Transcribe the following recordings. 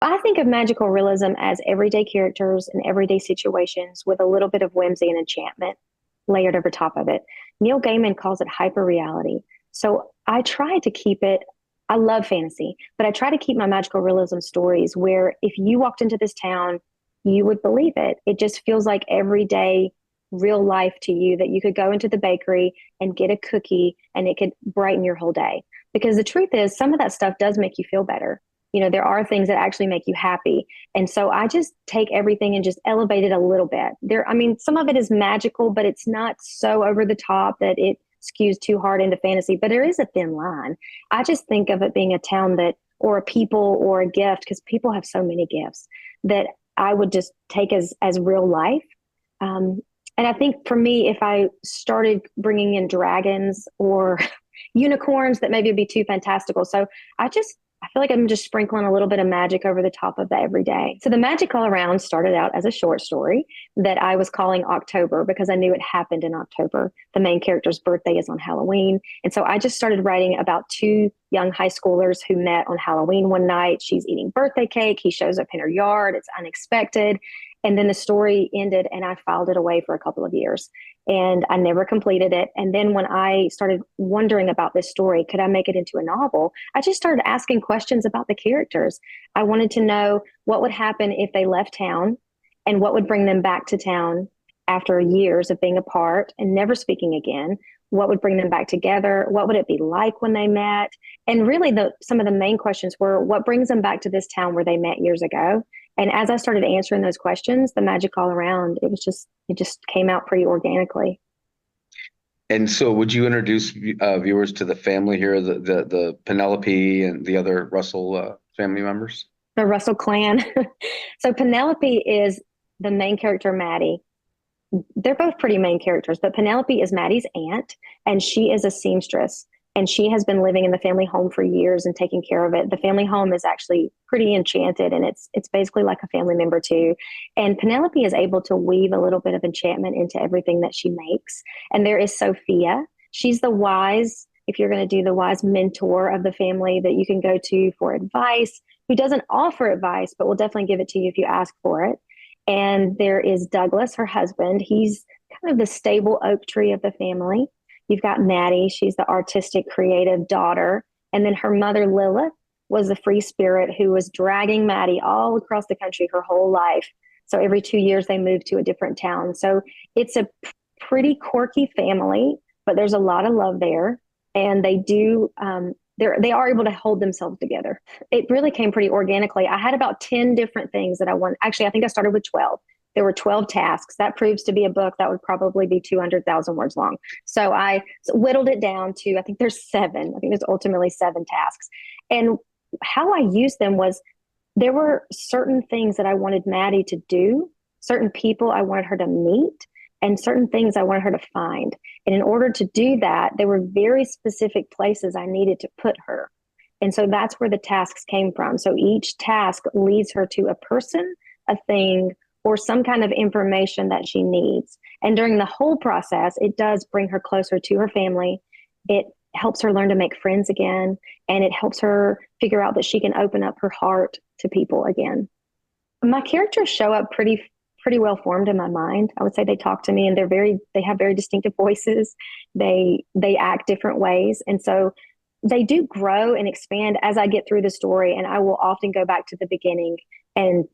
I think of magical realism as everyday characters and everyday situations with a little bit of whimsy and enchantment layered over top of it. Neil Gaiman calls it hyperreality. So I try to keep it, I love fantasy, but I try to keep my magical realism stories where if you walked into this town, you would believe it. It just feels like everyday real life to you that you could go into the bakery and get a cookie and it could brighten your whole day. Because the truth is, some of that stuff does make you feel better. There are things that actually make you happy. And so I just take everything and just elevate it a little bit. I mean, some of it is magical, but it's not so over the top that it skews too hard into fantasy, but there is a thin line. I just think of it being a town that, or a people or a gift, because people have so many gifts that I would just take as real life. And I think for me, if I started bringing in dragons or unicorns, that maybe would be too fantastical. So I feel like I'm just sprinkling a little bit of magic over the top of the everyday. So the magic all around started out as a short story that I was calling October because I knew it happened in October. The main character's birthday is on Halloween. And so I just started writing about two young high schoolers who met on Halloween one night. She's eating birthday cake. He shows up in her yard. It's unexpected. And then the story ended and I filed it away for a couple of years and I never completed it. And then when I started wondering about this story, could I make it into a novel? I just started asking questions about the characters. I wanted to know what would happen if they left town and what would bring them back to town after years of being apart and never speaking again. What would bring them back together? What would it be like when they met? And really some of the main questions were what brings them back to this town where they met years ago? And as I started answering those questions, the magic all around, it just came out pretty organically. And so, would you introduce viewers to the family here, the Penelope and the other Russell family members? The Russell clan. So Penelope is the main character, Maddie. They're both pretty main characters, but Penelope is Maddie's aunt, and she is a seamstress. And she has been living in the family home for years and taking care of it. The family home is actually pretty enchanted, and it's basically like a family member too. And Penelope is able to weave a little bit of enchantment into everything that she makes. And there is Sophia. She's the wise, if you're going to do the wise mentor of the family that you can go to for advice, who doesn't offer advice, but will definitely give it to you if you ask for it. And there is Douglas, her husband. He's kind of the stable oak tree of the family. You've got Maddie. She's the artistic, creative daughter. And then her mother, Lilith, was the free spirit who was dragging Maddie all across the country her whole life. So every 2 years, they moved to a different town. So it's a pretty quirky family, but there's a lot of love there. And they are able to hold themselves together. It really came pretty organically. I had about 10 different things that I wanted. Actually, I think I started with 12. There were 12 tasks. That proves to be a book that would probably be 200,000 words long. So I whittled it down to, I think there's 7. I think there's ultimately 7 tasks. And how I used them was there were certain things that I wanted Maddie to do, certain people I wanted her to meet, and certain things I wanted her to find. And in order to do that, there were very specific places I needed to put her. And so that's where the tasks came from. So each task leads her to a person, a thing, or some kind of information that she needs. And during the whole process, it does bring her closer to her family. It helps her learn to make friends again, and it helps her figure out that she can open up her heart to people again. My characters show up pretty well formed in my mind. I would say they talk to me, and they have very distinctive voices. They act different ways, and so they do grow and expand as I get through the story. And I will often go back to the beginning and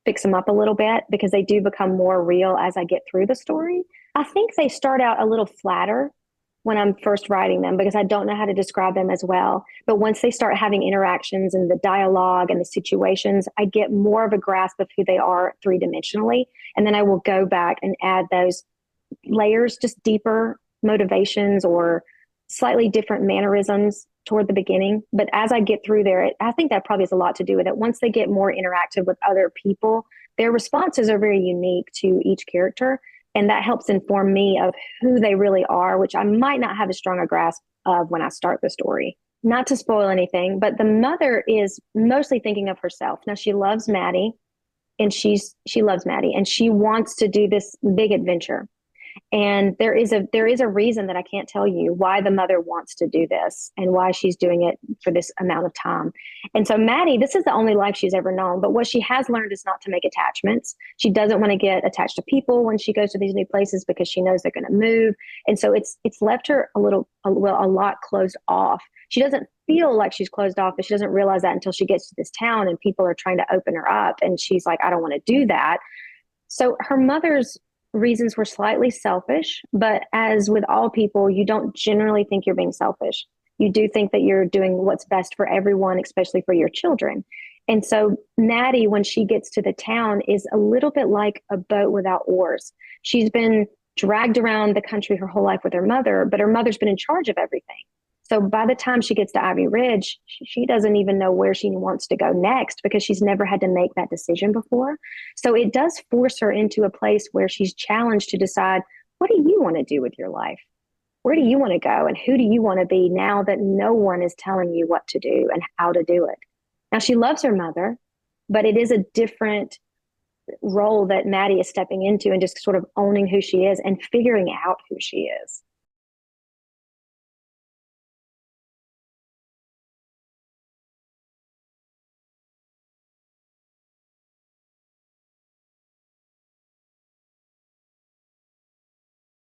fix them up a little bit because they do become more real as I get through the story. I think they start out a little flatter when I'm first writing them because I don't know how to describe them as well. But once they start having interactions and the dialogue and the situations, I get more of a grasp of who they are 3-dimensionally. And then I will go back and add those layers, just deeper motivations or slightly different mannerisms toward the beginning. But as I get through there, I think that probably has a lot to do with it. Once they get more interactive with other people, their responses are very unique to each character. And that helps inform me of who they really are, which I might not have as strong a grasp of when I start the story. Not to spoil anything, but the mother is mostly thinking of herself. Now she loves Maddie and she loves Maddie and she wants to do this big adventure. And there is a reason that I can't tell you why the mother wants to do this and why she's doing it for this amount of time. And so Maddie, this is the only life she's ever known. But what she has learned is not to make attachments. She doesn't want to get attached to people when she goes to these new places because she knows they're going to move. And so it's left her a lot closed off. She doesn't feel like she's closed off, but she doesn't realize that until she gets to this town and people are trying to open her up. And she's like, I don't want to do that. So her mother's reasons were slightly selfish, but as with all people, you don't generally think you're being selfish. You do think that you're doing what's best for everyone, especially for your children. And so Maddie, when she gets to the town, is a little bit like a boat without oars. She's been dragged around the country her whole life with her mother, but her mother's been in charge of everything. So by the time she gets to Ivy Ridge, she doesn't even know where she wants to go next because she's never had to make that decision before. So it does force her into a place where she's challenged to decide, what do you want to do with your life? Where do you want to go? And who do you want to be now that no one is telling you what to do and how to do it? Now, she loves her mother, but it is a different role that Maddie is stepping into and just sort of owning who she is and figuring out who she is.